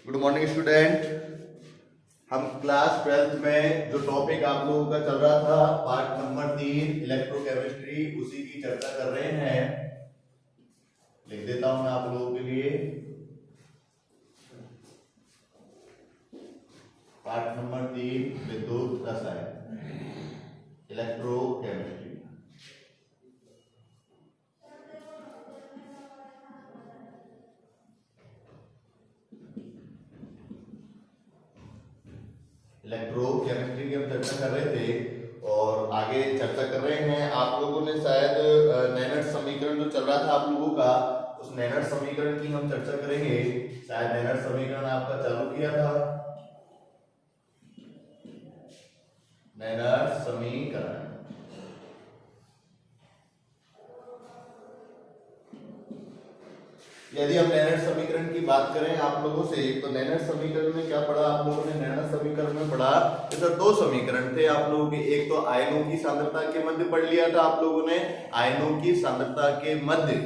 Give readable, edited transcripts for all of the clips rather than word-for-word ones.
Good morning student. हम class 12th में जो टॉपिक आप लोगों का चल रहा था पार्ट नंबर 3 इलेक्ट्रोकेमिस्ट्री, उसी की चर्चा कर रहे हैं। लिख देता हूं मैं आप लोगों के लिए पार्ट नंबर 3 विद्युत रसायन इलेक्ट्रोकेमिस्ट्री। इलेक्ट्रोकेमिस्ट्री की हम चर्चा कर रहे थे और आगे चर्चा कर रहे हैं। आप लोगों ने शायद नैनट समीकरण जो चल रहा था आप लोगों का, उस नैनट समीकरण की हम चर्चा करेंगे। शायद नैनट समीकरण आपका चालू किया था। नैनट समीकरण यदि हम नैनट समीकरण की बात करें आप लोगों से, तो नैनट समीकरण में क्या पढ़ा आप लोगों ने? नैनट समीकरण में पढ़ा इधर दो समीकरण थे आप लोगों के। एक तो आयनों की सांद्रता के मध्य पढ़ लिया था आप लोगों ने, आयनों की सांद्रता के मध्य,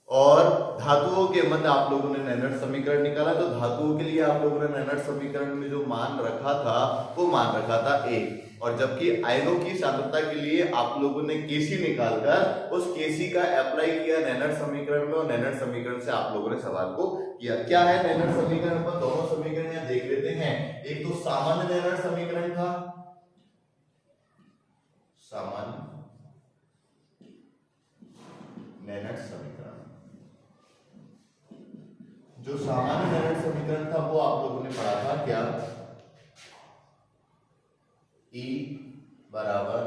और धातुओं के मध्य आप लोगों ने नैनट समीकरण निकाला। तो धातुओं के लिए आप लोगों ने नैनट समीकरण में जो मान रखा था वो मान रखा था A, और जबकि आयनों की सांद्रता के लिए आप लोगों ने केसी निकालकर उस केसी का अप्लाई किया नैनट समीकरण में, और नैनट समीकरण से आप लोगों ने सवाल को किया। क्या है नैनट समीकरण? पर दोनों समीकरण यहां देख लेते हैं। एक तो सामान्य नैनट समीकरण था, सामान्य नैनट समीकरण। जो सामान्य नैनट समीकरण था वो आप लोगों ने पढ़ा था क्या? E बराबर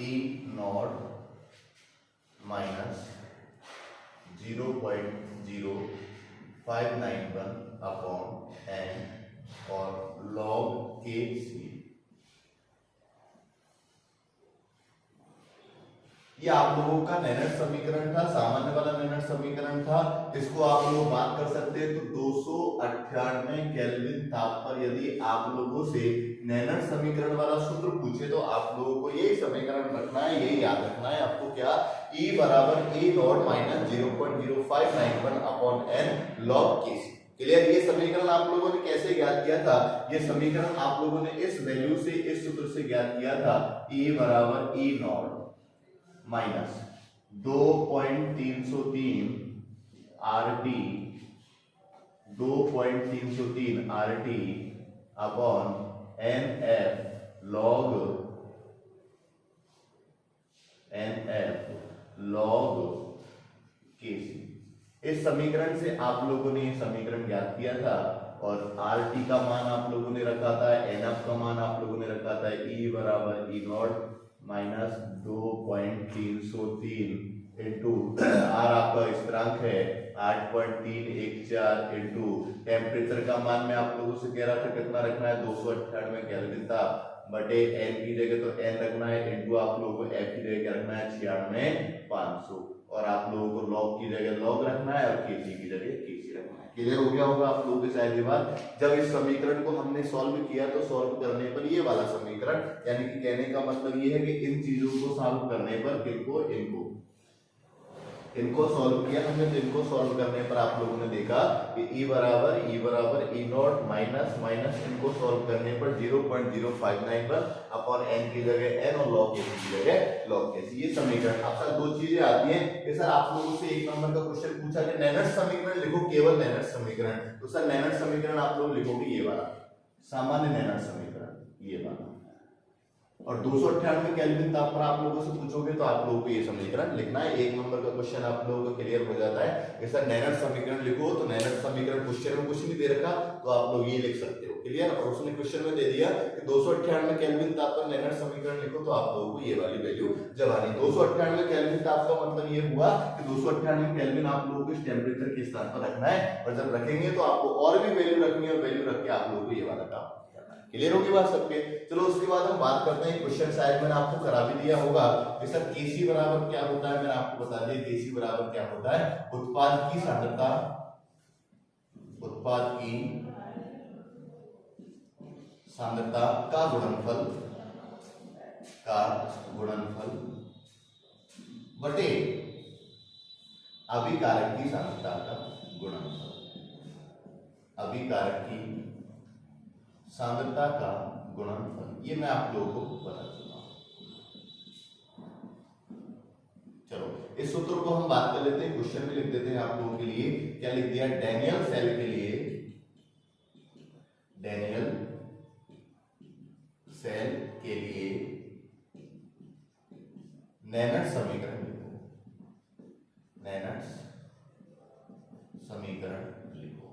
E not minus 0.0591 upon n और log Kc। ये आप लोगों का नैनट समीकरण था, सामान्य वाला नैनट समीकरण था। इसको आप लोग बात कर सकते हैं। तो 298 केल्विन ताप पर यदि आप लोगों से नैनट समीकरण वाला सूत्र पूछे तो आप लोगों को यही समीकरण रखना है, यही याद रखना है आपको। क्या? E बराबर E not minus 0.0591 upon n log Kc। Clear? ये समीकरण आप लोगों ने कैसे ज्ञात किया था? ये समीकरण आप लोगों ने इस वैल्यू से, इस सूत्र से ज्ञात किया था। E बराबर E not minus 2.303 RT 2.303 RT upon NF log Kc। इस समीकरण से आप लोगों ने ये समीकरण ज्ञात किया था, और RT का मान आप लोगों ने रखा था, NF का मान आप लोगों ने रखा था E बराबर E not minus 2.303 into R आपका स्थिरांक है 8.314 इंटू टेम्परेचर का मान मैं आप लोगों से कह रहा था कितना रखना है? 298 केल्विन था, बटे n की जगह तो n रखना है, इंटू आप लोगों को f की जगह क्या रखना है? 96,500, और आप लोगों को log की जगह log रखना है और kc की जगह kc रखना है। क्लियर हो गया होगा आप लोगों के शायद ये बात। जब इस समीकरण को हमने सॉल्व किया तो सॉल्व करने पर ये वाला समीकरण, यानी कि कहने का मतलब ये है कि इन चीजों को सॉल्व करने पर किनको, इनको सॉल्व किया हमने। तो इनको सॉल्व करने पर आप लोगों ने देखा कि E बराबर E नॉट माइनस माइनस, इनको सॉल्व करने पर 0.0591 अपॉन n की जगह n और log Kc की जगह log Kc। ये समीकरण आप सर दो चीजें आती हैं कि सर आप लोगों से एक नंबर का क्वेश्चन पूछा कि नैनट समीकरण लिखो, केवल नैनट समीकरण। तो सर नैनट समीकरण आप लोग लिखोगे ये वाला सामान्य नैनट समीकरण, ये वाला। और 298 केल्विन ताप पर आप लोगों से पूछोगे तो आप लोगों को ये समीकरण लिखना है। एक नंबर का क्वेश्चन आप लोगों को क्लियर हो जाता है कि सर नैनट समीकरण लिखो। तो नैनट समीकरण क्वेश्चन में कुछ नहीं दे रखा तो आप लोग ये लिख सकते हो। क्लियर? और उसने क्वेश्चन में दे दिया कि 298 केल्विन ताप पर नैनट समीकरण लिखो, तो आप लोगों को ये वाली वैल्यू जवानी। 298 केल्विन ताप का मतलब ये हुआ कि 298 केल्विन आप लोगों को इस टेम्परेचर के स्थान पर रखना है, और जब रखेंगे तो आपको और भी वैल्यू रखनी है, और वैल्यू रख के आप लोगों को ये वाला काम। क्लियर होगी बात सबके? चलो उसके बाद हम बात करते हैं क्वेश्चन शायद मैंने आपको करा भी दिया होगा कि सर Kc बराबर क्या होता है। मैंने आपको बता दिया Kc बराबर क्या होता है? उत्पाद की सांद्रता, उत्पाद की सांद्रता का गुणनफल बटे अभिकारक की सांद्रता का गुणनफल। अभिकारक की सांद्रता का गुणनफल, ये मैं आप लोगों को बता चुका हूं। चलो इस सूत्र को हम बात कर लेते हैं, क्वेश्चन में लिख देते हैं आप लोगों के लिए। क्या लिख दिया? डैनियल सेल के लिए, डैनियल सेल के लिए नैनट समीकरण लिखो, नैनट समीकरण लिखो।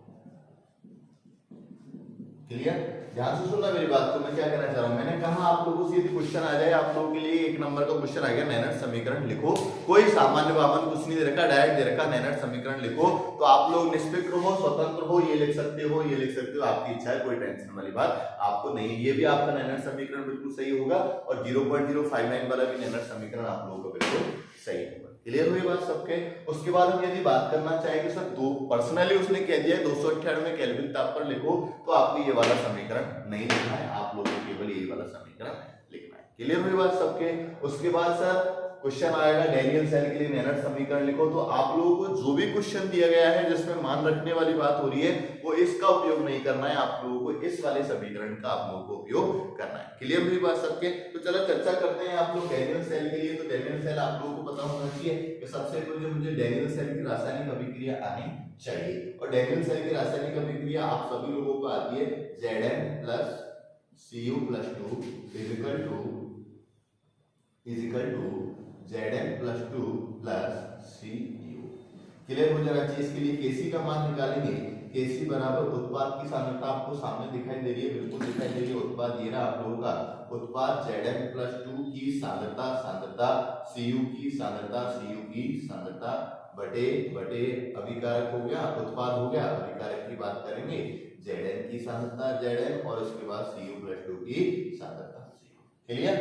क्लियर? ध्यान से सुनना मेरी बात को, मैं क्या कहना चाह रहा हूं। मैंने कहा आप लोगों से यदि क्वेश्चन आ जाए, आप लोगों के लिए 1 नंबर का क्वेश्चन आ गया, नैनट समीकरण लिखो, कोई सामान्य वामन कुछ नहीं दे रखा, डायरेक्ट दे रखा नैनट समीकरण लिखो, तो आप लोग निष्पक्ष हो, स्वतंत्र हो, ये लिख सकते हो, ये लिख सकते हो, आपकी इच्छा है, कोई टेंशन वाली बात आपको नहीं। ये भी आपका नैनट समीकरण बिल्कुल सही होगा और 0.059 वाला भी नैनट समीकरण आप लोगों का बिल्कुल सही होगा। क्लियर हुई बात सबके? उसके बाद हम यदि बात करना चाहें कि सर दो पर्सनली उसने कह दिया है 298 केल्विन ताप पर लिखो, तो आपको ये वाला समीकरण नहीं लिखना है, आप लोगों को केवल यही वाला समीकरण लिखना है। क्लियर हुई बात सबके? उसके बाद सर क्वेश्चन आएगा डैनियल सेल के लिए नैनट समीकरण लिखो, तो आप लोगों को जो भी क्वेश्चन दिया गया है जिसमें मान रखने वाली बात हो रही है, वो इसका उपयोग नहीं करना है, आप लोगों को इस वाले समीकरण का आप लोगों को उपयोग करना है। क्लियर हुई बात सबके? तो चलो चर्चा करते हैं आप लोग डैनियल सेल के लिए। तो डैनियल सेल आप लोगों को पता होना चाहिए कि सबसे पहले मुझे डैनियल सेल की रासायनिक अभिक्रिया आनी चाहिए, और डैनियल सेल की रासायनिक अभिक्रिया आप सभी लोगों को आती है, Zn plus Cu plus 2 equal to Zn plus 2 plus Cu। Clear हो जाना चाहिए। इसके लिए Kc का मान निकालेंगे, Kc बराबर उत्पाद की सांद्रता आपको सामने दिखाई दे रही है, बिल्कुल दिखाई दे रही है, उत्पाद ये रहा आप लोगों का, उत्पाद Zn प्लस 2 की सांद्रता, सांद्रता Cu की सांद्रता, Cu की सांद्रता बटे बटे अभिकारक हो गया, उत्पाद हो गया, अभिकारक की बात करेंगे Zn की सांद्रता Zn और उसके बाद Cu प्लस 2 की सांद्रता Cu। क्लियर?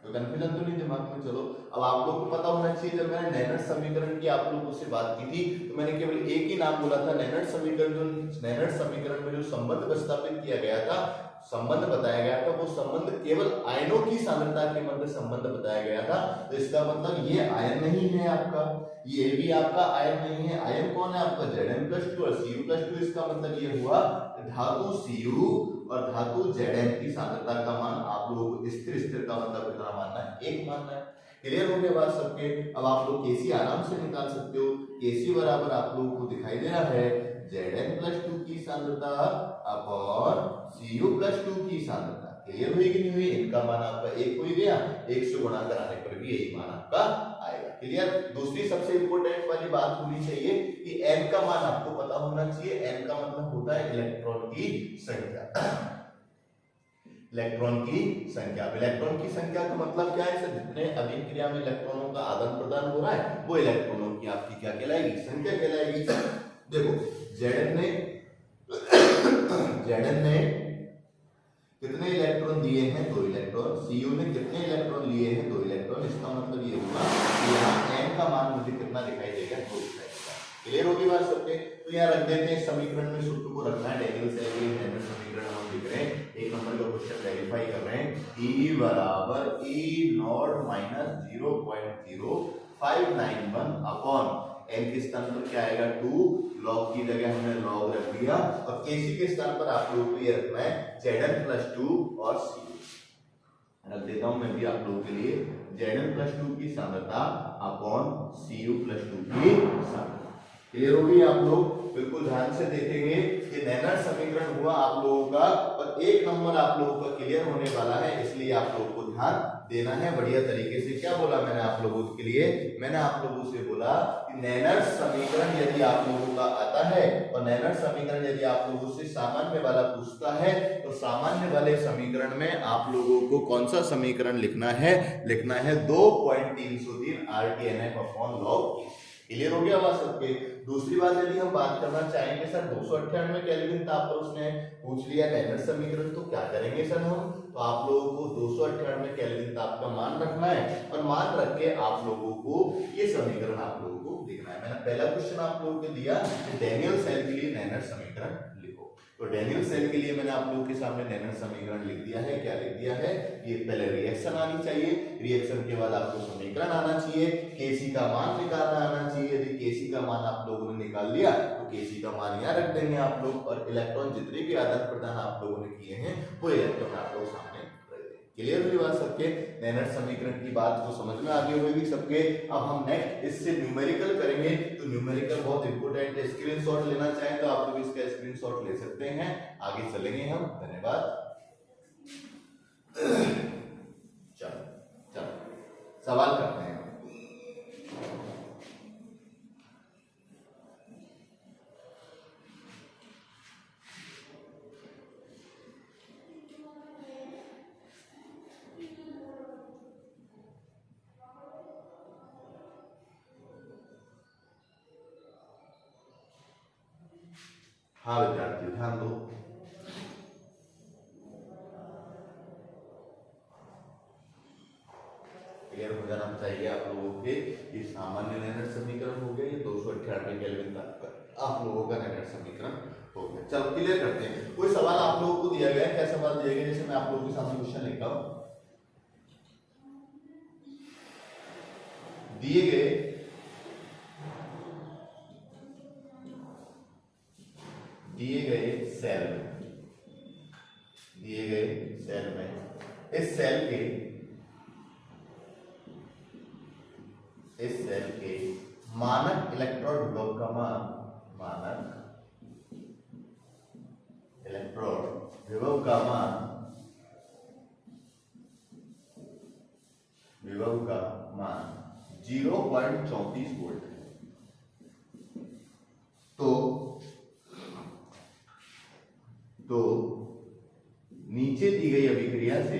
तो कंफ्यूजन तो नहीं दिमाग में? चलो अब आप लोगों को पता होना चाहिए, जब मैंने नैनट समीकरण की आप लोगों से बात की थी तो मैंने केवल एक ही नाम बोला था, नैनट समीकरण। जो नैनट समीकरण में जो संबंध प्रस्तावित किया गया था, संबंध बताया गया था, वो संबंध केवल आयनों की सांद्रता के मध्य संबंध बताया गया था। तो इसका मतलब ये आयन नहीं है आपका, ये भी आपका आयन नहीं है। आयन कौन है आपका? Zn प्लस 2 और Cu प्लस 2। इसका मतलब ये हुआ धातु Cu और धातु Zn की सांद्रता का मान आप लोगों को स्थिर, स्थिर का मतलब कितना मानना है? 1 मानना है। क्लियर हो गया बात सबके? अब आप लोग Kc आराम से निकाल सकते हो। Kc बराबर आप लोगों को दिखाई दे रहा है Zn प्लस 2 की सांद्रता अपॉन Cu प्लस 2 की सांद्रता। क्लियर हुई कि नहीं हुई? इनका मान आपका 1 हो गया, 1 से गुणा कराने पर भी यही मान आपका आएगा। क्लियर? दूसरी सबसे इंपॉर्टेंट वाली बात होनी चाहिए कि n का मान आपको पता होना चाहिए। n का मतलब होता है इलेक्ट्रॉन की संख्या, इलेक्ट्रॉन की संख्या। इलेक्ट्रॉन की संख्या का मतलब क्या है? जितने अभिक्रिया में इलेक्ट्रॉनों का आदान प्रदान हो रहा है, वो इलेक्ट्रॉनों की आपकी क्या कहलाएगी? संख्या कहलाएगी। देखो Zn ने कितने इलेक्ट्रॉन दिए हैं? 2 इलेक्ट्रॉन। Cu ने कितने इलेक्ट्रॉन लिए हैं? 2 इलेक्ट्रॉन। इसका मतलब ये हुआ कि यहाँ n का मान मुझे कितना दिखाई देगा? 2 दिखाई देगा। क्लियर होगी बात सबके? तो यहाँ रख देते हैं समीकरण में, सूत्र को रखना है। डैनियल सेल के नैनट समीकरण हम लिख रहे हैं, 1 नंबर का क्वेश्चन वेरीफाई कर रहे हैं। E बराबर E0 माइनस 0.0591 अपॉन n के स्थान पर क्या आएगा? 2, लॉग की जगह हमने लॉग रख दिया, और Kc के स्थान पर आप लोगों को ये रखना है Zn प्लस 2 और Cu। रख देता हूं मैं भी आप लोगों के लिए, Zn प्लस 2 की सांद्रता अपॉन Cu प्लस 2 की सांद्रता। क्लियर होगी? आप लोग बिल्कुल ध्यान से देखेंगे कि नैनट समीकरण हुआ आप लोगों का, और 1 नंबर आप लोगों का क्लियर होने वाला है, इसलिए आप लोगों को ध्यान देना है बढ़िया तरीके से। क्या बोला मैंने आप लोगों के लिए? मैंने आप लोगों से बोला कि नैनट समीकरण यदि आप लोगों का आता है, और नैनट समीकरण यदि आप लोगों से सामान्य वाला पूछता है, तो सामान्य वाले समीकरण में आप लोगों को कौन सा समीकरण लिखना है? लिखना है 2.303 RTNF अपॉन लॉग। क्लियर हो गया बात सबके? दूसरी बात यदि हम बात करना चाहेंगे सर 298 केल्विन ताप पर उसने पूछ लिया नैनट समीकरण, तो क्या करेंगे सर हम? तो आप लोगों को 298 केल्विन ताप का मान रखना है, और मान रख के आप लोगों को ये समीकरण आप लोगों को लिखना है। मैंने पहला क्वेश्चन आप लोगों को दिया कि डैनियल सेल के लिए नैनट समीकरण लिखो। तो डैनियल सेल के लिए मैंने आप लोगों के सामने नैनर समीकरण लिख दिया है। क्या लिख दिया है? ये पहले रिएक्शन आनी चाहिए, रिएक्शन के बाद आपको समीकरण आना चाहिए, केसी का मान निकालना आना चाहिए। यदि केसी का मान आप लोगों ने निकाल लिया तो केसी का मान यहाँ रख देंगे आप लोग, और इलेक्ट्रॉन जितने भी आदान प्रदान आप लोगों ने किए हैं वो इलेक्ट्रॉन आप लोग सामने रख देंगे। क्लियर हुई बात सबके? नैनर समीकरण की बात को समझ में आ गई होगी सबके। अब हम नेक्स्ट इससे न्यूमेरिकल करेंगे। तो न्यूमेरिकल बहुत इंपॉर्टेंट है, स्क्रीनशॉट लेना चाहें तो आप लोग इसका स्क्रीनशॉट ले सकते हैं। आगे चलेंगे हम। धन्यवाद। चलो चलो सवाल करते हैं। हाँ विद्यार्थी ध्यान दो। क्लियर हो जाना चाहिए आप लोगों के। ये सामान्य नैनर समीकरण हो गया, ये 298 केल्विन तक आप लोगों का नैनर समीकरण हो गया। चलो क्लियर करते हैं। कोई सवाल आप लोगों को दिया गया है? क्या सवाल दिया गया? जैसे मैं आप लोगों के सामने क्वेश्चन लिखा हूं, दिए गए सेल में इस सेल के मानक इलेक्ट्रॉन विभव का मान, मानक इलेक्ट्रॉन विभव का मान 0.34 वोल्ट है। तो नीचे दी गई अभिक्रिया से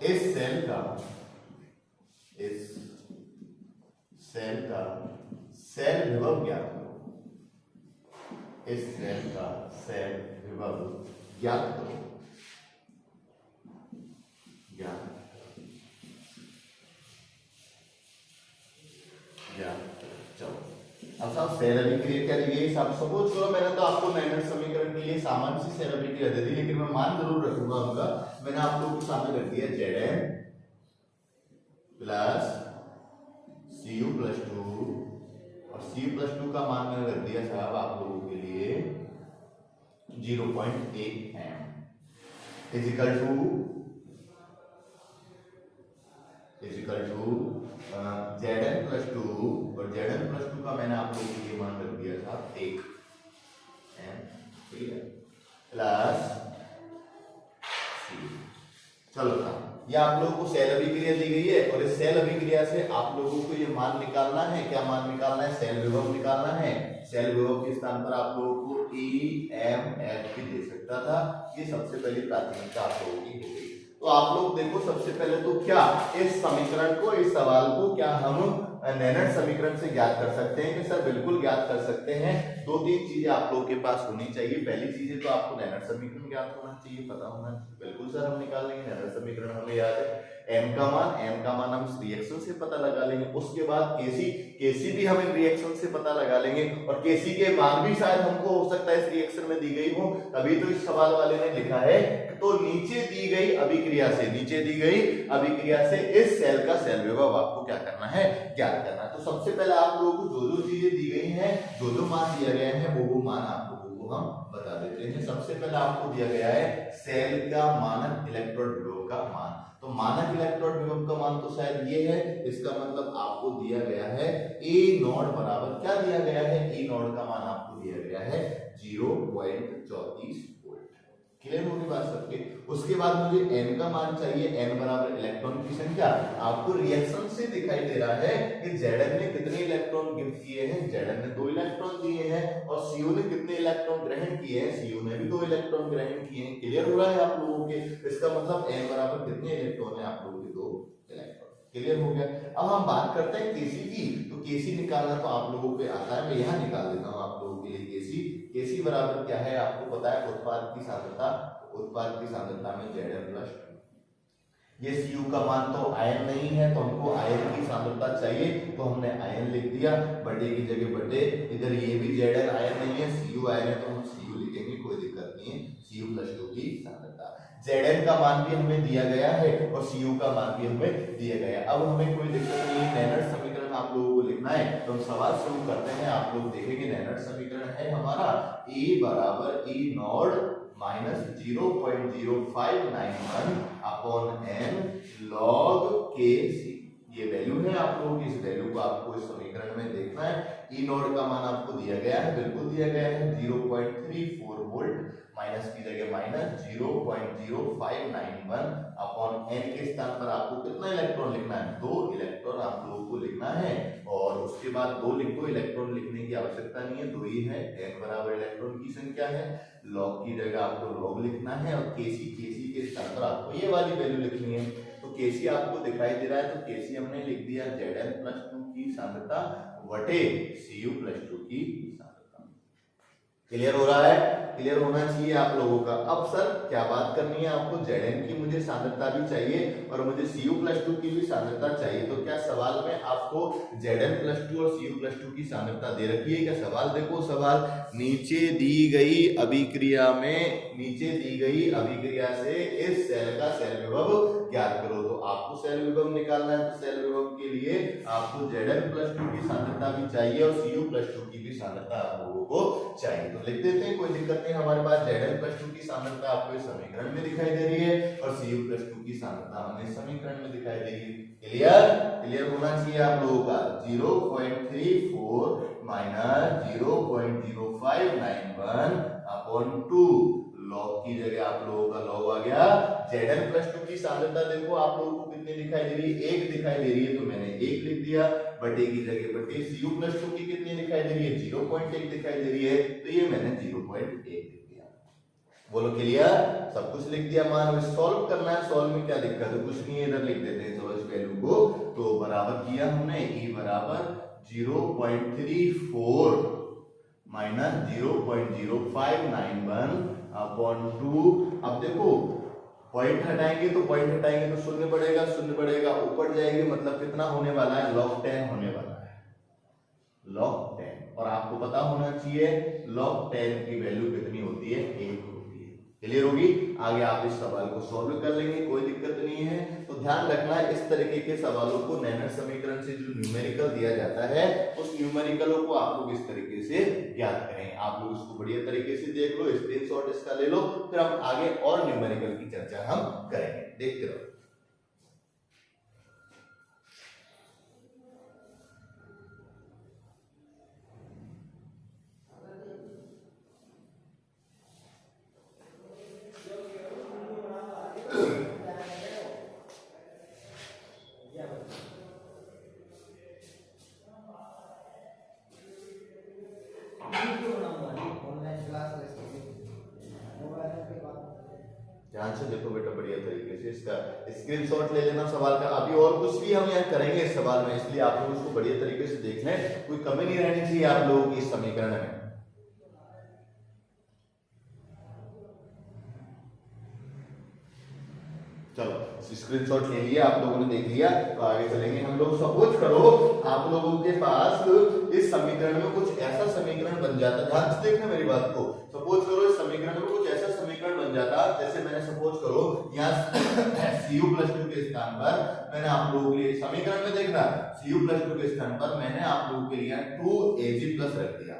इस सेल का सेल विभव ज्ञात करो। इस सेल का सेल विभव ज्ञात करो। अब साहब सेल अभिक्रिया क्या दी गई? सपोज करो मैंने तो आपको नैनर समीकरण के लिए सामान्य सी सेल अभिक्रिया दे दी, लेकिन मैं मान जरूर रखूंगा उनका। मैंने आप लोगों के सामने रख दिया Zn प्लस Cu+2 और Cu+2 का मान मैंने रख दिया साहब आप लोगों के लिए 0.1 m इजिकल टू Zn+2 और Zn+2 का मैंने आप लोगों के लिए मान रख दिया था 1 m, ठीक है, प्लस C। चलो था ये आप लोगों को सेल अभिक्रिया दी गई है, और इस सेल अभिक्रिया से आप लोगों को ये मान निकालना है। क्या मान निकालना है? सेल विभव निकालना है। सेल विभव के स्थान पर आप लोगों को EMF भी दे सकता था। ये सबसे पहली प्राथमिकता आप लोगों की हो गई। तो आप लोग देखो, सबसे पहले तो क्या इस समीकरण को, इस सवाल को क्या हम नैनर समीकरण से ज्ञात कर सकते हैं? कि सर बिल्कुल ज्ञात कर सकते हैं। दो तीन चीजें आप लोगों के पास होनी चाहिए। पहली चीज है तो आपको नैनर समीकरण ज्ञात होना चाहिए, पता होना चाहिए। बिल्कुल सर हम निकाल लेंगे नैनर समीकरण, हमें याद है m का मान हम इस रिएक्शन से पता लगा लेंगे। उसके बाद केसी भी हम इन रिएक्शन से पता लगा लेंगे, और केसी के मान भी शायद हमको हो सकता है इस रिएक्शन में दी गई हो, तभी तो इस सवाल वाले ने लिखा है। तो नीचे दी गई अभिक्रिया से इस सेल का सेल विभव आपको क्या करना है? ज्ञात करना है। तो सबसे पहले आप लोगों को जो चीजें दी गई हैं, जो मान दिया गया है, वो मान आप लोगों को हम बता देते हैं। सबसे पहले आपको दिया गया है सेल का मानक इलेक्ट्रॉन विभव का मान। तो मानक इलेक्ट्रॉन विभव का मान तो शायद ये है। इसका मतलब आपको दिया गया है E0 बराबर, क्या दिया गया है? E0 का मान आपको दिया गया है 0.34 वोल्ट। क्लियर होगी बात सबके? उसके बाद मुझे n का मान चाहिए। n बराबर इलेक्ट्रॉन की संख्या। आपको रिएक्शन से दिखाई दे रहा है कि Zn ने कितने इलेक्ट्रॉन गिफ्ट किए हैं? Zn ने 2 इलेक्ट्रॉन दिए हैं। और Cu ने कितने इलेक्ट्रॉन ग्रहण किए हैं? Cu ने भी 2 इलेक्ट्रॉन ग्रहण किए हैं। क्लियर हो रहा है आप लोगों के? इसका मतलब n बराबर कितने इलेक्ट्रॉन है? आप लोगों के 2 इलेक्ट्रॉन। क्लियर हो गया? अब हम बात करते हैं केसी की। तो केसी निकालना तो आप लोगों को आता है, मैं यहाँ निकाल देता हूँ आप लोगों के लिए केसी बराबर क्या है? आपको पता है उत्पाद की सांद्रता में Zn+2। ये Cu का मान तो आयन नहीं है, तो हमको आयन की सांद्रता चाहिए, तो हमने आयन लिख दिया, बटे की जगह बटे, इधर ये भी Zn आयन नहीं है, Cu आयन है, तो हम Cu लिखेंगे, कोई दिक्कत नहीं है। Cu+2 की सांद्रता, Zn का मान भी हमें दिया गया है और Cu का मान भी हमें दिया गया है। अब हमें कोई दिक्कत नहीं है, नैनट समीकरण आप लोगों को लिखना है, तो हम सवाल शुरू करते हैं। आप लोग देखेंगे नैनट समीकरण है हमारा E बराबर E not minus 0.0591 upon n log kc, ये वैल्यू है आप लोगों की, इस वैल्यू को आपको इस समीकरण में देखना है। ई नॉट का मान आपको दिया गया है, बिल्कुल दिया गया है 0.34 वोल्ट, माइनस की जगह माइनस 0.0591 अपॉन n के स्थान पर आपको कितना इलेक्ट्रॉन लिखना है, 2 इलेक्ट्रॉन आप लोगों को लिखना है, और उसके बाद 2 लिख दो, इलेक्ट्रॉन लिखने की आवश्यकता नहीं है, 2 ही है, n बराबर इलेक्ट्रॉन की संख्या है, लॉग की जगह आपको लॉग लिखना है, और केसी के स्थान पर आपको ये वाली वैल्यू लिखनी है। तो केसी आपको दिखाई दे रहा है, तो केसी हमने लिख दिया Zn+2 की सांद्रता वटे Cu+2 की सांद्रता। क्लियर हो रहा है? क्लियर होना चाहिए आप लोगों का। अब सर क्या बात करनी है आपको, Zn की मुझे सांद्रता भी चाहिए और मुझे Cu+2 की भी सांद्रता चाहिए, तो क्या सवाल में आपको Zn+2 और Cu+2 की सांद्रता दे रखी है क्या? सवाल देखो, सवाल नीचे दी गई अभिक्रिया से इस सेल का सेल विभव ज्ञात करो। तो आपको सेल विभव निकालना है, तो सेल विभव के लिए आपको Zn+2 की सांद्रता भी चाहिए और Cu+2 की भी सांद्रता आप लोगों को चाहिए, तो लिख देते हैं, कोई दिक्कत नहीं। हमारे पास Zn+2 की सांद्रता आपको इस समीकरण में दिखाई दे रही है और Cu+2 की सांद्रता हमें इस समीकरण में दिखाई दे रही है। क्लियर होना चाहिए आप लोगों का। 0.34 माइनस 0.0591 अपॉन 2, लॉग की जगह आप लोगों का लॉग आ गया। Zn+2 की सांद्रता देखो आप लोगों को कितनी दिखाई दे रही है, 1 दिखाई दे रही है, तो मैंने 1 लिख दिया, बटे की जगह बटे। Cu+2 की कितनी दिखाई दे रही है, 0.1 दिखाई दे रही है, तो ये मैंने 0.1 लिख दिया। बोलो क्लियर, सब कुछ लिख दिया मान। अब सॉल्व करना है, सॉल्व में क्या दिक्कत है, कुछ नहीं है, इधर लिख देते हैं सब इस वैल्यू को। तो बराबर किया हमने, E बराबर 0.34 माइनस 0.0591 अपॉन 2। अब देखो पॉइंट हटाएंगे तो शून्य बढ़ेगा, ऊपर जाएंगे, मतलब कितना होने वाला है, log 10 होने वाला है, log 10। और आपको पता होना चाहिए log 10 की वैल्यू कितनी होती है, 1 होती है। क्लियर होगी? आगे आप इस सवाल को सॉल्व कर लेंगे, कोई दिक्कत नहीं है। तो ध्यान रखना है, इस तरीके के सवालों को नैनट समीकरण से जो न्यूमेरिकल दिया जाता है, उस न्यूमेरिकलों को आप लोग इस तरीके से ज्ञात करें। आप लोग इसको बढ़िया तरीके से देख लो, स्क्रीनशॉट इसका ले लो, फिर हम आगे और न्यूमेरिकल की चर्चा हम करेंगे, देखते रहो। ध्यान से देखो बेटा, बढ़िया तरीके से इसका स्क्रीनशॉट ले लेना सवाल का। अभी और कुछ भी हम यहाँ करेंगे इस सवाल में, इसलिए आप लोग इसको बढ़िया तरीके से देख लें, कोई कमी नहीं रहनी चाहिए आप लोगों की इस समीकरण में। चलो स्क्रीनशॉट ले लिया आप लोगों ने, देख लिया, तो आगे चलेंगे हम लोग। सपोज करो आप लोगों के पास इस समीकरण में कुछ ऐसा समीकरण बन जाता, ध्यान से देखना मेरी बात को। सपोज करो इस समीकरण में कुछ ऐसा समीकरण बन जाता, जैसे मैंने सपोज करो यहाँ Cu+2 के स्थान पर मैंने आप लोगों के लिए समीकरण में देखना, Cu+2 के स्थान पर मैंने आप लोगों के लिए 2Ag+ रख दिया,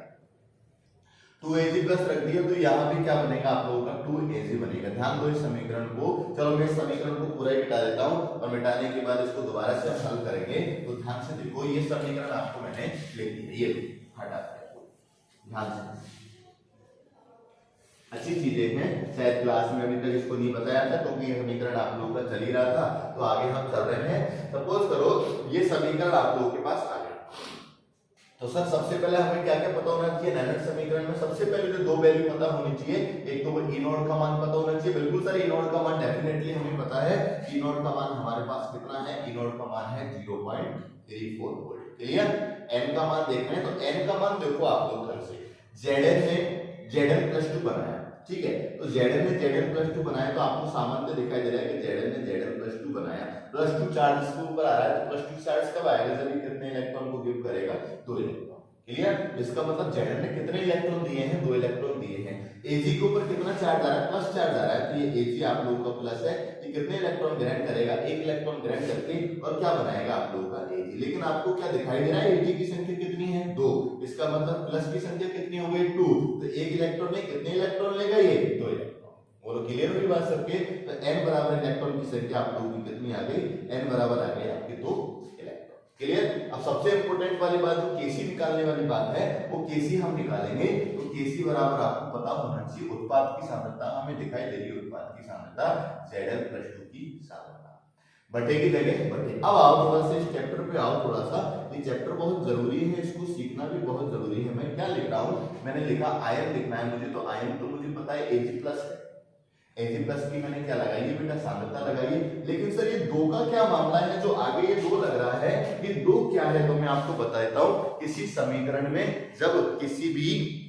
2Ag+ रख दिया, तो यहाँ भी क्या बनेगा आप लोगों का 2Ag बनेगा। ध्यान दो इस समीकरण को। चलो मैं इस समीकरण को पूरा ही मिटा देता हूँ, और मिटाने के बाद इसको दोबारा से हल करेंगे। तो ध्यान से देखो, ये समीकरण आपको मैंने लिख दिया, ये हटा दिया, ध्यान से। अच्छी चीजें हैं, शायद क्लास में अभी तक इसको नहीं बताया था, क्योंकि ये समीकरण आप लोगों का चल ही रहा था, तो आगे हम चल रहे हैं। सपोज करो ये समीकरण आप लोगों के पास आ गया, तो सर सबसे पहले हमें क्या क्या पता होना चाहिए नैनट समीकरण में? सबसे पहले जो 2 वैल्यू पता होनी चाहिए, एक तो वो E नॉट का मान पता होना चाहिए। बिल्कुल सर, E नॉट का मान डेफिनेटली हमें पता है। E नॉट का मान हमारे पास कितना है, E नॉट का मान है 0.34 वोल्ट। क्लियर? N का मान देखना है, तो N का मान देखो आप लोग घर से, Zn में Zn+2 बनाया, ठीक है, तो Zn में Zn+2 बनाया, तो आपको सामान्य दिखाई दे रहा है कि Zn में Zn+2 बनाया, +2 चार्ज इसके ऊपर आ रहा है, तो +2 चार्ज कब आएगा जब ये कितने इलेक्ट्रॉन को गिव करेगा, 2 इलेक्ट्रॉन। क्लियर? इसका मतलब Zn ने कितने इलेक्ट्रॉन दिए हैं, 2 इलेक्ट्रॉन दिए हैं। Ag के ऊपर कितना चार्ज आ रहा है, प्लस चार्ज आ रहा है, तो ये Ag आप लोगों का प्लस है, ये कितने इलेक्ट्रॉन ग्रहण करेगा, 1 इलेक्ट्रॉन ग्रहण करके और क्या बनाएगा आप लोगों का Ag। लेकिन आपको क्या दिखाई दे रहा है, Ag की संख्या कितनी है, 2, इसका मतलब प्लस की संख्या कितनी हो गई, 2, तो 1 इलेक्ट्रॉन में कितने इलेक्ट्रॉन लेगा, ये 2 इलेक्ट्रॉन। बोलो क्लियर हुई बात सबके? तो n बराबर इलेक्ट्रॉन की संख्या आप लोगों की कितनी आ गई, n बराबर आ गई आपकी 2 इलेक्ट्रॉन। क्लियर? अब सबसे इंपॉर्टेंट वाली बात जो केसी निकालने वाली बात है, वो केसी हम निकालेंगे, तो केसी बराबर आपको पता होना चाहिए उत्पाद की सांद्रता, हमें दिखाई दे रही है उत्पाद की सांद्रता Zl+2 की सांद्रता, बटे की जगह बटे। अब आओ थोड़ा सा इस चैप्टर पे आओ, थोड़ा सा ये चैप्टर बहुत जरूरी है, इसको सीखना भी बहुत जरूरी है। मैं क्या लिख रहा हूँ, मैंने लिखा आयन लिखना है मुझे, तो आयन तो मुझे पता है Ag+ है, Ag+ की मैंने क्या लगाई है बेटा, सांद्रता लगाई है। लेकिन सर ये 2 का क्या मामला है, जो आगे ये 2 लग रहा है, ये 2 क्या है, तो मैं आपको बता देता हूँ। किसी समीकरण में जब किसी भी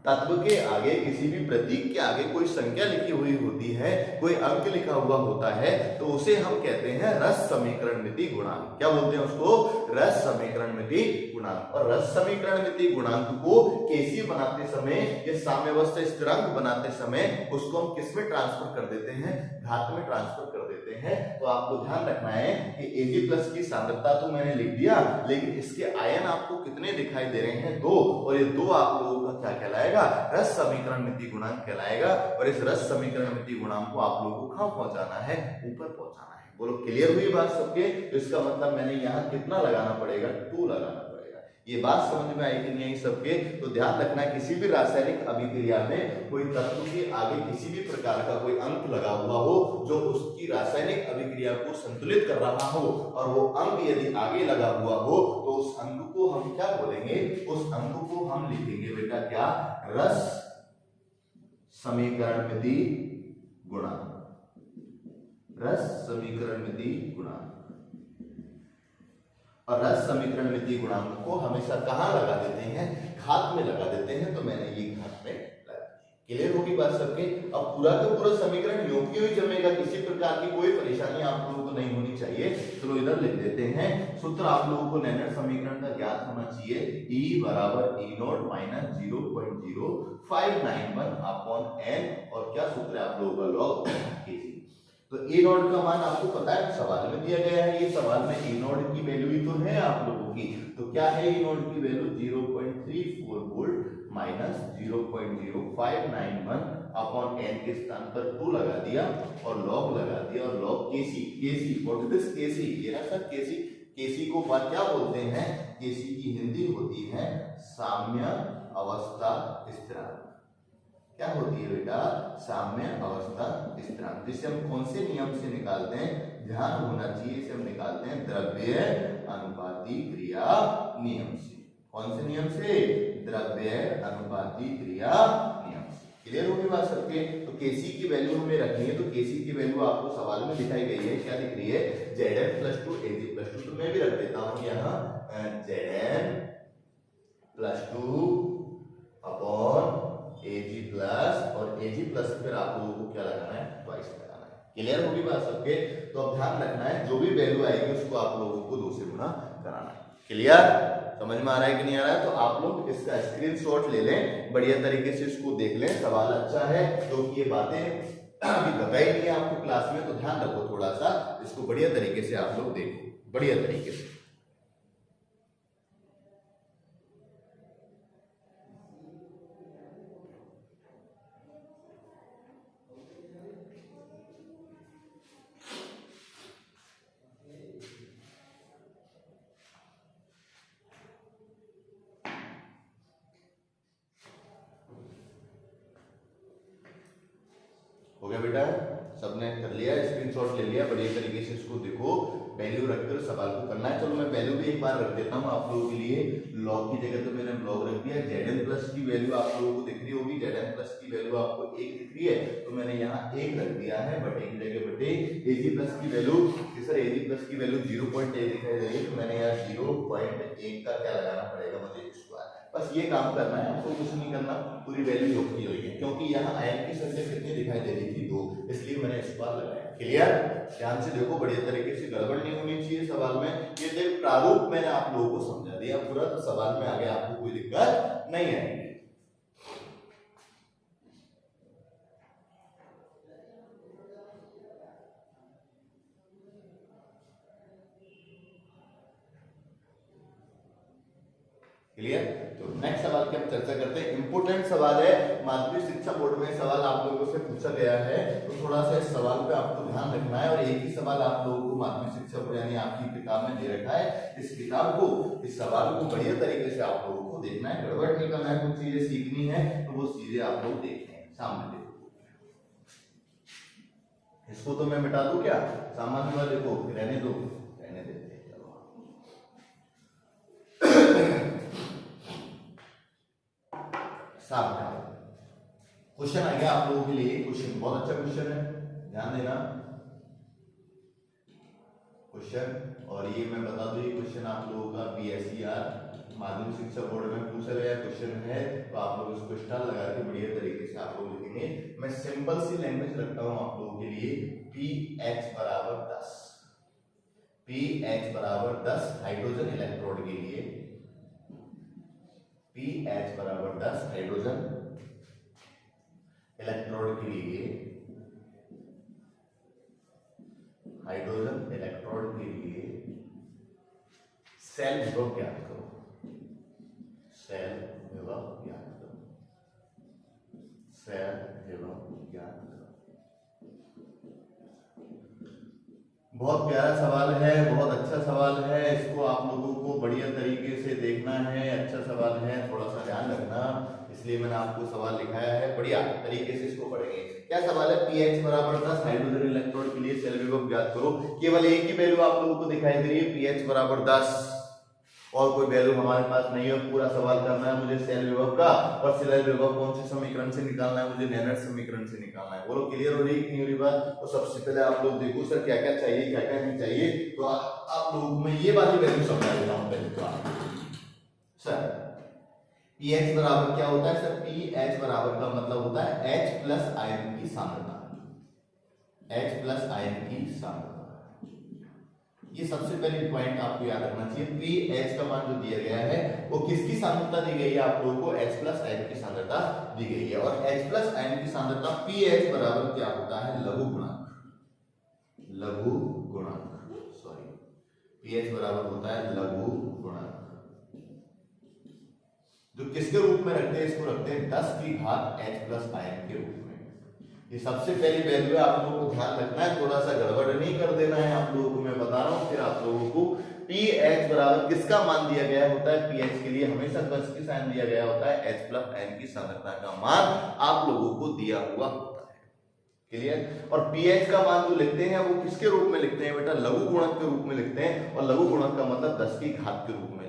तत्व के आगे, किसी भी प्रतीक के आगे कोई संख्या लिखी हुई होती है, कोई अंक लिखा हुआ होता है, तो उसे हम कहते हैं रस समीकरण मिति गुणांक। क्या बोलते हैं उसको, रस समीकरण मिति गुणांक। और रस समीकरण मिति गुणांक को केसी बनाते समय या साम्यावस्था स्थिरांक बनाते समय उसको हम किस में ट्रांसफर कर देते हैं, घात में ट्रांसफर कर देते हैं। तो आपको ध्यान रखना है कि Ag+ की सांद्रता तो मैंने लिख दिया, लेकिन इसके आयन आपको कितने दिखाई दे रहे हैं, 2, और ये 2 आप लोगों का क्या कहलाएगा, रस समीकरण मिति गुणांक कहलाएगा। और इस रस समीकरण मिति गुणांक को आप लोगों को कहां पहुंचाना है, ऊपर पहुंचाना है। बोलो क्लियर हुई बात सबके? तो इसका मतलब मैंने यहाँ कितना लगाना पड़ेगा, 2 लगाना पड़ेगा। ये बात समझ में आई कि नहीं सबके? तो ध्यान रखना, किसी भी रासायनिक अभिक्रिया में कोई तत्व के आगे किसी भी प्रकार का कोई अंक लगा हुआ हो जो उसकी रासायनिक अभिक्रिया को संतुलित कर रहा हो, और वो अंक यदि आगे लगा हुआ हो, तो उस अंक को हम क्या बोलेंगे, उस अंक को हम लिखेंगे बेटा क्या, रस समीकरण मिति गुणांक। रस समीकरण मिति गुणांक। और रस समीकरण मिति गुणांक को हमेशा कहां लगा देते हैं, घात में लगा देते हैं, तो मैंने ये घात में लगा दिया। क्लियर होगी बात सबके? अब पूरा का पूरा समीकरण योग ही जमेगा, किसी प्रकार की कोई परेशानी आप लोगों को नहीं होनी चाहिए। चलो इधर लिख देते हैं, सूत्र आप लोगों को लेनर समीकरण का ज्ञात होना चाहिए, E = E0 - 0.0591 अपॉन n, और क्या सूत्र है आप लोगों का, लॉग केसी। तो E0 का मान आपको पता है, सवाल में दिया गया है, ये सवाल में E0 की वैल्यू ही तो है आप लोगों की। तो क्या है E0 की value, 0.34 volt minus 0.0591 upon n के स्थान पर 2 लगा दिया और लॉग लगा दिया, और log KC. KC what is this, KC, ये ना सर केसी। केसी को बात क्या बोलते हैं, केसी की हिंदी होती है साम्य अवस्था स्थिरांक। क्या होती है बेटा, साम्य अवस्था स्थिरांक, जिसे हम कौन से नियम से निकालते हैं, ध्यान होना चाहिए, इसे हम निकालते हैं द्रव्य अनुपाती क्रिया नियम से। कौन से नियम से, द्रव्य अनुपाती क्रिया नियम से। क्लियर होगी बात सबके? तो केसी की वैल्यू हमें रखनी है, तो केसी की वैल्यू आपको सवाल में दिखाई गई है, क्या दिख रही है, Zn+2 Ag+2। तो मैं भी रख देता हूं यहाँ Zn+2 अपॉन Ag+, और Ag+ फिर आप लोगों को क्या लगाना है, ट्वाइस लगाना है। क्लियर होगी बात सबके? तो अब ध्यान रखना है, जो भी वैल्यू आएगी उसको आप लोगों को 2 से गुणा कराना है। क्लियर? समझ में आ रहा है कि नहीं आ रहा है? तो आप लोग इसका स्क्रीनशॉट ले लें, बढ़िया तरीके से इसको देख लें, सवाल अच्छा है, क्योंकि ये बातें अभी बताई नहीं है आपको क्लास में, तो ध्यान रखो थोड़ा सा, इसको बढ़िया तरीके से आप लोग देखो, बढ़िया तरीके से। हो गया बेटा, सबने कर लिया, स्क्रीनशॉट ले लिया, बढ़िया तरीके से इसको देखो, वैल्यू रखकर सवाल को करना है। चलो मैं वैल्यू भी एक बार रख देता हूँ आप लोगों के लिए, लॉग की जगह तो मैंने लॉग रख दिया। Zn+ की वैल्यू आप लोगों को दिख रही होगी, Zn+ की वैल्यू आपको 1 दिख रही है, तो मैंने यहाँ 1 रख दिया है, बटे की जगह बटे। Ag+ की वैल्यू, सर Ag+ की वैल्यू 0.1 दिखाई दे रही है, तो मैंने यहाँ 0.1 का क्या लगाना पड़ेगा मुझे, स्क्वायर। बस ये काम करना है, आपको कुछ नहीं करना, पूरी वैल्यू योग की हुई है, क्योंकि यहाँ आयन की संख्या कितनी दिखाई दे रही थी 2, इसलिए मैंने इस बार लगाया। क्लियर? ध्यान से देखो, बढ़िया तरीके से, गड़बड़ नहीं होनी चाहिए सवाल में। ये देख प्रारूप मैंने आप लोगों को समझा दिया पूरा, तो सवाल में आगे आपको कोई दिक्कत नहीं आएगी। क्लियर? तो नेक्स्ट सवाल की हम चर्चा करते हैं। इंपोर्टेंट सवाल है, माध्यमिक शिक्षा बोर्ड में सवाल आप लोगों से पूछा गया है, तो थोड़ा सा इस सवाल पे आपको ध्यान रखना है। और एक ही सवाल आप लोगों को माध्यमिक शिक्षा बोर्ड यानी आपकी किताब में दे रखा है। इस किताब को, इस सवाल को बढ़िया तरीके से आप लोगों को देखना है, गड़बड़ नहीं करना है, कुछ चीजें सीखनी है तो वो चीजें आप लोग देखने हैं। सामने देखो, इसको तो मैं मिटा दूं क्या? सामान्य वाले को रहने दो, रहने देते हैं। चलो सामने क्वेश्चन आ गया आप लोगों के लिए। क्वेश्चन बहुत अच्छा क्वेश्चन है, ध्यान देना क्वेश्चन। और ये मैं बता दूं, ये क्वेश्चन आप लोगों का PSER माध्यमिक शिक्षा बोर्ड में पूछा गया क्वेश्चन है, तो आप लोग इसको स्टार लगा के बढ़िया तरीके से आप लोग लिखेंगे। मैं सिंपल सी लैंग्वेज रखता हूं आप लोगों के लिए। pH बराबर 10, pH बराबर 10 हाइड्रोजन इलेक्ट्रोड के लिए, pH बराबर 10 हाइड्रोजन इलेक्ट्रोड के लिए, हाइड्रोजन इलेक्ट्रोड के लिए सेल विभव ज्ञात करो, सेल विभव ज्ञात करो, सेल विभव ज्ञात करो। बहुत प्यारा सवाल है, बहुत अच्छा सवाल है, इसको आप लोगों को बढ़िया तरीके से देखना है। अच्छा सवाल है, थोड़ा सा ध्यान रखना, इसलिए मैंने आपको सवाल लिखाया है, बढ़िया तरीके से इसको पढ़ेंगे। क्या सवाल है? pH बराबर 10 हाइड्रोजन इलेक्ट्रोड के लिए सेल विभव ज्ञात करो। केवल एक ही वैल्यू आप लोगों को दिखाई दे रही है, pH बराबर 10, और कोई वैल्यू हमारे पास नहीं है। पूरा सवाल करना है मुझे सेल विभव का, और सेल विभव कौन से समीकरण से निकालना है? मुझे लेनर्ड समीकरण से निकालना है। बोलो क्लियर हो रही है कि नहीं हो रही बात? तो सबसे पहले आप लोग देखो सर क्या क्या चाहिए, क्या क्या नहीं चाहिए। तो आप लोगों को मैं ये वाली वैल्यू समझा देता हूं पहले। तो सर pH बराबर क्या होता है? सर pH बराबर का मतलब होता है H प्लस आयन की सांद्रता, H प्लस आयन की सांद्रता। ये सबसे पहले पॉइंट आपको याद रखना चाहिए। pH का मान जो दिया गया है वो किसकी सांद्रता दी गई है? आप लोगों को H प्लस आयन की सांद्रता दी गई है। और H प्लस आयन की सांद्रता pH बराबर क्या होता है? लघु गुणांक, लघु गुणांक, सॉरी, pH बराबर होता है लघु गुणांक, जो किसके रूप में रखते हैं? इसको रखते हैं 10 की घात H प्लस आयन के रूप में। ये सबसे पहली वैल्यू है, आप लोगों को ध्यान रखना है, थोड़ा सा गड़बड़ नहीं कर देना है आप लोगों को, मैं बता रहा हूं। फिर आप लोगों को pH बराबर किसका मान दिया गया होता है? pH के लिए हमेशा 10 की साइन दिया गया होता है, H प्लस आयन की सांद्रता का मान आप लोगों को दिया हुआ होता है। क्लियर? और pH का मान जो लिखते हैं वो किसके रूप में लिखते हैं बेटा? लघु गुणक के रूप में लिखते हैं, और लघु गुणक का मतलब 10 की घात के रूप में।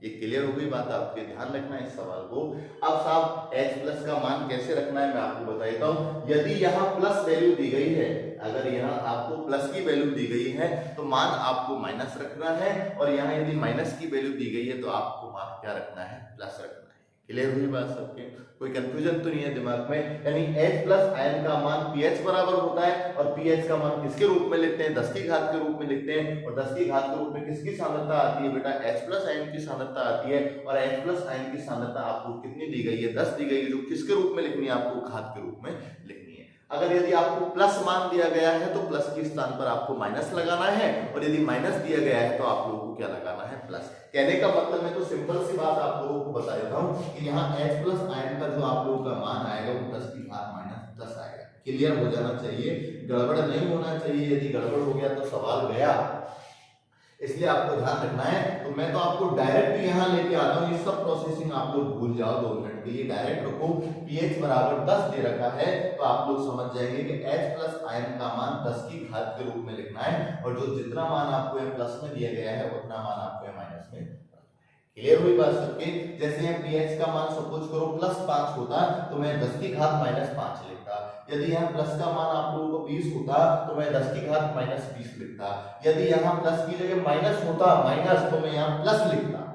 ये क्लियर हो गई बात? आपके ध्यान रखना है इस सवाल को। अब साहब H प्लस का मान कैसे रखना है मैं आपको बता देता हूं। यदि यहाँ प्लस वैल्यू दी गई है, अगर यहाँ आपको प्लस की वैल्यू दी गई है तो मान आपको माइनस रखना है, और यहाँ यदि माइनस की वैल्यू दी गई है तो आपको मान क्या रखना है? प्लस रखना है। क्लियर हुई बात सबके? कोई कंफ्यूजन तो नहीं है दिमाग में? यानी H प्लस आयन का मान pH बराबर होता है, और pH का मान किसके रूप में लिखते हैं? 10 की घात के रूप में लिखते हैं। और 10 की घात के रूप में किसकी सांद्रता आती है बेटा? H प्लस आयन की सांद्रता आती है। और H प्लस आयन की सांद्रता आपको कितनी दी गई है? 10 दी गई है, जो किसके रूप में लिखनी है? आपको घात के रूप में लिखनी है। अगर यदि आपको प्लस मान दिया गया है तो प्लस के स्थान पर आपको माइनस लगाना है, और यदि माइनस दिया गया है तो आप लोगों को क्या लगाना है? प्लस। कहने का मतलब मैं तो सिंपल सी बात आप लोगों को बता देता हूं कि यहाँ H प्लस आयन का जो आप लोगों का मान आएगा वो 10 की घात माइनस 10 आएगा। क्लियर हो जाना चाहिए, गड़बड़ नहीं होना चाहिए। यदि गड़बड़ हो गया तो सवाल गया, इसलिए आपको ध्यान रखना है। तो मैं तो आपको डायरेक्ट यहाँ लेके आता हूँ, ये सब प्रोसेसिंग आप लोग भूल जाओ 2 मिनट के लिए। डायरेक्ट रखो, pH बराबर 10 दे रखा है तो आप लोग समझ जाएंगे कि H प्लस आयन का मान 10 की घात के रूप में लिखना है, और जो जितना मान आपको यहाँ प्लस में दिया गया है उतना मान आपको यहाँ माइनस में। क्लियर हुई बात सबके? जैसे यहाँ pH का मान सपोज करो प्लस 5 होता तो मैं 10 की घात माइनस 5 लिखता। यदि यहाँ प्लस का मान आप लोगों को 20 होता तो मैं 10 की घात माइनस 20 लिखता। यदि यहाँ प्लस की जगह माइनस होता माइनस, तो मैं यहाँ प्लस लिखता।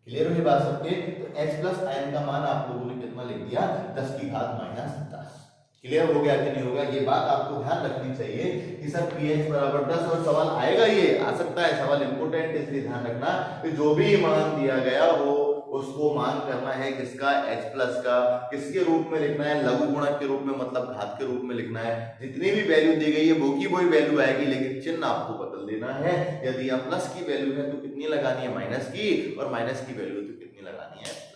क्लियर हुई बात सबके? तो h प्लस आयन का मान आप लोगों ने कितना लिख दिया? 10 की घात माइनस 10। क्लियर हो गया कि नहीं होगा? ये बात आपको ध्यान रखनी चाहिए कि सर pH बराबर 10, और सवाल आएगा, ये आ सकता है, सवाल इंपोर्टेंट, इसलिए ध्यान रखना कि जो भी मान दिया गया हो उसको मान करना है किसका? H प्लस का। किसके रूप में लिखना है? लघु गुणक के रूप में, मतलब घात के रूप में लिखना है। जितनी भी वैल्यू दी गई है वो की वही वैल्यू आएगी, लेकिन चिन्ह आपको बदल देना है। यदि यहाँ प्लस की वैल्यू है तो कितनी लगानी है? माइनस की, और माइनस की वैल्यू तो कितनी लगानी है? प्लस।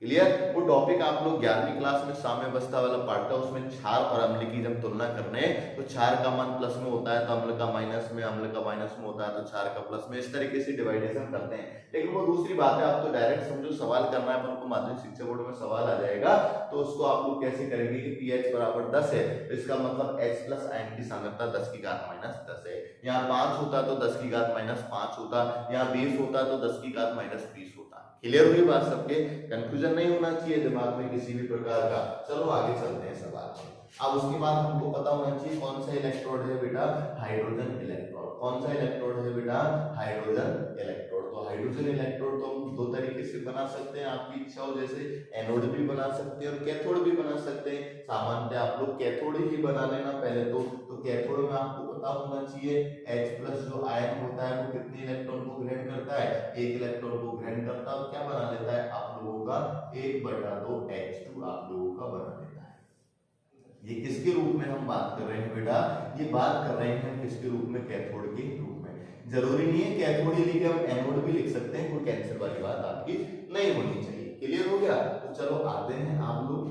क्लियर? वो टॉपिक आप लोग 11वीं क्लास में साम्यावस्था वाला पार्ट था, उसमें क्षार और अम्ल की जब तुलना करने, तो क्षार का मान प्लस में होता है तो अम्ल का माइनस में, अम्ल का माइनस में होता है तो क्षार का प्लस में, इस तरीके से डिवाइडेशन करते हैं। लेकिन वो दूसरी बात है, आप तो डायरेक्ट समझो सवाल करना है, अपन को माध्यमिक शिक्षा बोर्ड में सवाल आ जाएगा, तो उसको आप लोग कैसे करेंगे कि pH बराबर 10 है, इसका मतलब H प्लस आयन की सांद्रता 10 की घात माइनस 10 है। यहाँ 5 होता तो 10 की घात माइनस 5 होता, यहाँ 20 होता तो 10 की घात माइनस 20 होता। क्लियर हुई बात सबके? कंफ्यूजन नहीं होना चाहिए दिमाग में किसी भी प्रकार का। चलो आगे चलते हैं सवाल में। अब उसके बाद हमको पता होना चाहिए कौन सा इलेक्ट्रोड है बेटा? Hydrogen electrode. कौन सा इलेक्ट्रोड है बेटा? Hydrogen electrode. तो हाइड्रोजन इलेक्ट्रोड तो हम दो तरीके से बना सकते हैं, आपकी इच्छा हो, जैसे एनोड भी बना सकते हैं और कैथोड भी बना सकते हैं। सामान्यतः आप लोग कैथोड ही बना लेना पहले तो कैथोड में आपको पता होना चाहिए H प्लस जो आयन होता है वो कितने इलेक्ट्रॉन को ग्रहण करता है? एक इलेक्ट्रॉन को ग्रहण करता है और क्या बना लेता है आप लोगों का? 1/2 H2 आप लोगों का बना लेता है। ये किसके रूप में हम बात कर रहे हैं बेटा? ये बात कर रहे हैं किसके रूप में? कैथोड के रूप में। जरूरी नहीं है कैथोड ही लिखे, हम एनोड भी लिख सकते हैं, कोई कैंसिल वाली बात आपकी नहीं होनी चाहिए। क्लियर हो गया? तो चलो आते हैं आप लोग,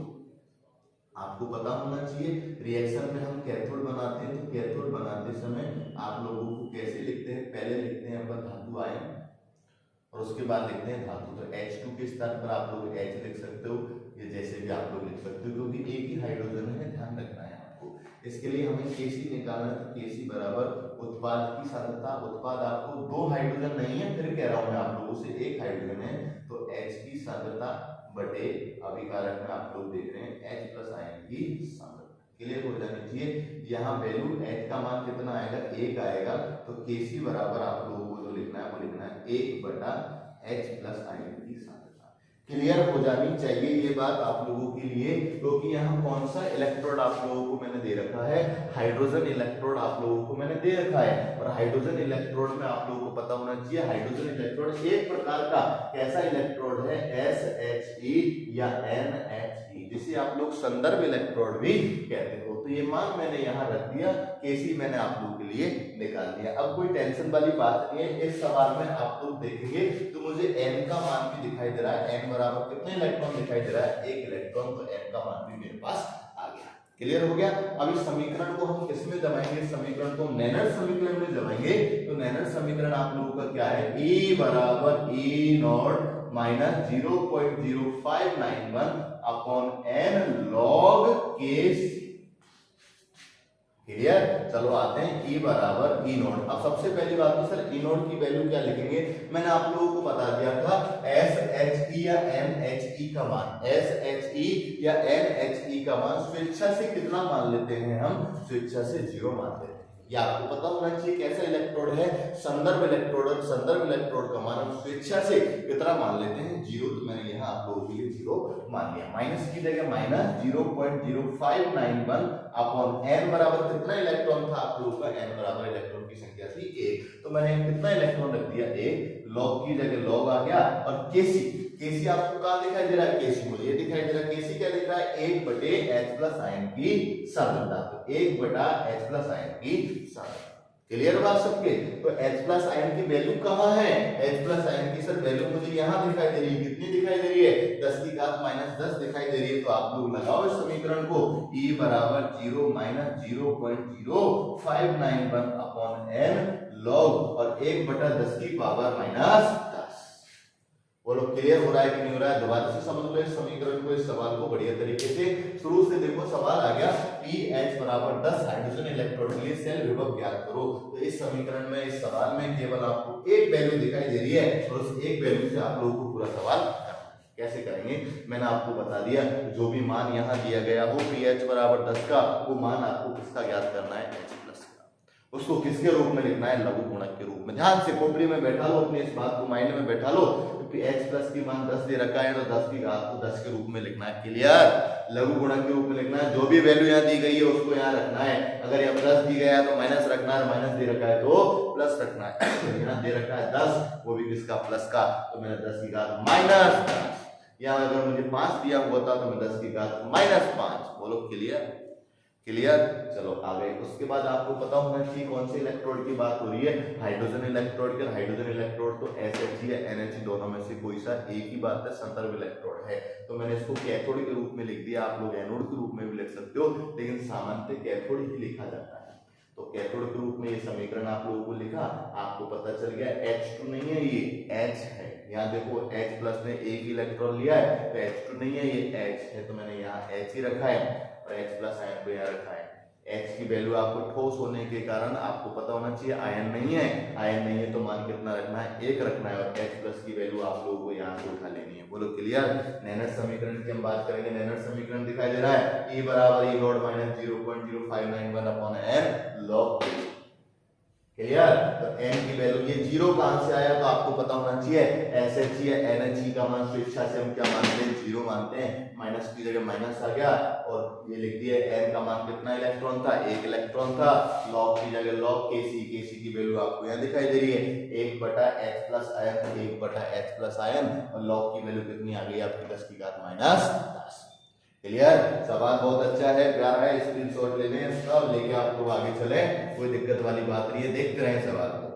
आपको पता होना चाहिए रिएक्शन में हम कैथोड बनाते हैं तो कैथोड बनाते समय आप लोगों को कैसे लिखते हैं? पहले लिखते हैं अपन धातु आयन और उसके बाद लिखते हैं धातु। तो H2 के स्थान पर आप लोग H लिख सकते हो, ये जैसे भी आप लोग लिख सकते हो, क्योंकि एक ही हाइड्रोजन है, ध्यान रखना है आपको। इसके लिए हमें Kc निकालना है, तो Kc बराबर उत्पाद की सांद्रता। उत्पाद आपको दो हाइड्रोजन नहीं है, फिर कह रहा हूं मैं आप लोगों से, एक हाइड्रोजन है तो H की सांद्रता बटे अभिकारक में आप लोग देख रहे हैं H प्लस आयन की सांद्रता। क्लियर हो जानी चाहिए। यहाँ वैल्यू H का मान कितना आएगा? 1 आएगा, तो Kc बराबर आप लोगों को जो लिखना है वो लिखना है 1/H प्लस आयन की सांद्रता। क्लियर हो जानी चाहिए ये बात आप लोगों के लिए, क्योंकि यहाँ कौन सा इलेक्ट्रोड आप लोगों को मैंने दे रखा है? हाइड्रोजन इलेक्ट्रोड आप लोगों को मैंने दे रखा है। और हाइड्रोजन इलेक्ट्रोड में आप लोगों को पता होना चाहिए, हाइड्रोजन इलेक्ट्रोड एक प्रकार का कैसा इलेक्ट्रोड है? SHE या NHE, जिसे आप लोग संदर्भ इलेक्ट्रोड भी कहते हो। तो ये मान मैंने यहाँ रख दिया, Kc मैंने आप लोगों के लिए निकाल दिया। अब कोई टेंशन वाली बात नहीं है, इस सवाल में आप लोग देखेंगे तो मुझे n का मान भी दिखाई दे रहा है। n बराबर कितने इलेक्ट्रॉन दिखाई दे रहा है? 1 इलेक्ट्रॉन, तो n का मान भी मेरे पास आ गया। क्लियर हो गया? अब इस समीकरण को हम किसमें जमाएंगे? इस समीकरण को नेनर समीकरण में जमाएंगे। तो नेनर समीकरण आप लोगों का क्या है? E बराबर E not minus 0.0591 upon n log Kc। Clear? चलो आते हैं E बराबर E नॉट। अब सबसे पहली बात तो सर E नॉट की वैल्यू क्या लिखेंगे? मैंने आप लोगों को बता दिया था SHE या NHE का मान, SHE या NHE का मान स्वेच्छा से कितना मान लेते हैं हम? स्वेच्छा से 0 मान लेते हैं। ये आपको पता होना चाहिए कैसा इलेक्ट्रोड है? संदर्भ इलेक्ट्रोड। और संदर्भ इलेक्ट्रोड का मान हम स्वेच्छा से कितना मान लेते हैं? 0। तो मैंने यहाँ आप लोगों के लिए 0 मान लिया। माइनस की जगह माइनस 0.0591 अपॉन n बराबर कितना इलेक्ट्रॉन था आप लोगों का? n बराबर इलेक्ट्रॉन की संख्या थी 1, तो मैंने कितना इलेक्ट्रॉन रख दिया? 1। लॉग की जगह लॉग आ गया। और Kc आपको कहाँ दिखाई दे रहा है? Kc मुझे ये दिखाई दे रहा है। Kc क्या दिख रहा है? 1/H प्लस आयन की सांद्रता। तो 1/H प्लस आयन की सांद्रता। क्लियर बात सबके? तो H प्लस आयन की वैल्यू कहाँ है? H प्लस आयन की सर वैल्यू मुझे यहाँ दिखाई दे रही है। कितनी दिखाई दे रही है? 10 की घात माइनस 10 दिखाई दे रही है। तो आप लोग लगाओ इस समीकरण को, E बराबर 0 माइनस 0.0591 अपॉन n लॉग और 1/10 की पावर माइनस 10। बोलो क्लियर हो रहा है कि नहीं हो रहा है? दोबारा से समझ लो इस समीकरण को, इस सवाल को बढ़िया तरीके से। शुरू से देखो सवाल आ गया pH बराबर 10 हाइड्रोजन इलेक्ट्रोड के लिए सेल विभव ज्ञात करो। तो इस समीकरण में, इस सवाल में केवल आपको एक वैल्यू दिखाई दे रही है और उस एक वैल्यू से आप लोगों को पूरा सवाल कैसे करेंगे मैंने आपको बता दिया। जो भी मान यहाँ दिया गया हो pH बराबर 10 का, वो मान आपको किसका ज्ञात करना है? H प्लस का। उसको किसके रूप में लिखना है? लघु गुणक के रूप में। ध्यान से खोपड़ी में बैठा लो, अपने इस बात को माइंड में बैठा लो। h प्लस की मान 10 दे रखा है तो 10 की घात को 10 के रूप में लिखना है। क्लियर, लघु गुणक के रूप में लिखना है। जो भी वैल्यू यहाँ दी गई है उसको यहाँ रखना है। अगर यहाँ प्लस दी गया है तो माइनस रखना है, माइनस दे रखा है तो प्लस रखना है। तो यहाँ दे रखा है 10, वो भी किसका, प्लस का, तो मैंने 10 की घात माइनस 10। यहाँ अगर मुझे 5 दिया हुआ था तो मैं 10 की घात माइनस 5। बोलो क्लियर, क्लियर। चलो आगे, उसके बाद आपको पता होना चाहिए कौन से इलेक्ट्रोड की बात हो रही है, हाइड्रोजन इलेक्ट्रोड के। हाइड्रोजन इलेक्ट्रोड तो SH या NH दोनों में से कोई सा एक ही बात है, संदर्भ इलेक्ट्रोड है। तो मैंने इसको कैथोड के रूप में लिख दिया, आप लोग एनोड के रूप में भी लिख सकते हो, लेकिन सामान्यतः कैथोड ही लिखा जाता है। तो कैथोड के रूप में ये समीकरण आप लोगों को लिखा, आपको पता चल गया H2 नहीं है, ये H है। यहाँ देखो H प्लस ने एक इलेक्ट्रॉन लिया है तो H2 नहीं है, ये H है, तो मैंने यहाँ H ही रखा है और H प्लस आयन को यहाँ रखा है। H की वैल्यू आपको ठोस होने के कारण आपको पता होना चाहिए आयन नहीं है, आयन नहीं है तो मान कितना रखना है, 1 रखना है, और H प्लस की वैल्यू आप लोगों को यहाँ से उठा लेनी है। बोलो क्लियर। नैनट समीकरण की हम बात करेंगे। नैनट समीकरण दिखाई दे रहा है, E बराबर E not minus 0.0591 upon n log। Clear. तो n की वैल्यू, ये जीरो कहां से आया तो आपको पता होना चाहिए, SH या NH का मान स्वेच्छा से हम क्या मानते हैं, जीरो मानते हैं। माइनस की जगह माइनस आ गया और ये लिख दिया n का मान कितना इलेक्ट्रॉन था, 1 इलेक्ट्रॉन था। लॉग की जगह लॉग Kc की वैल्यू आपको यहाँ दिखाई दे रही है 1/h plus ion, 1/h plus ion, और लॉग की वैल्यू कितनी आ गई आपकी 10 की घात माइनस 10। क्लियर। सवाल बहुत अच्छा है, प्यारा है, स्क्रीनशॉट ले लें इसका, लेके आप लोग आगे चले, कोई दिक्कत वाली बात नहीं है, देखते रहें सवाल को।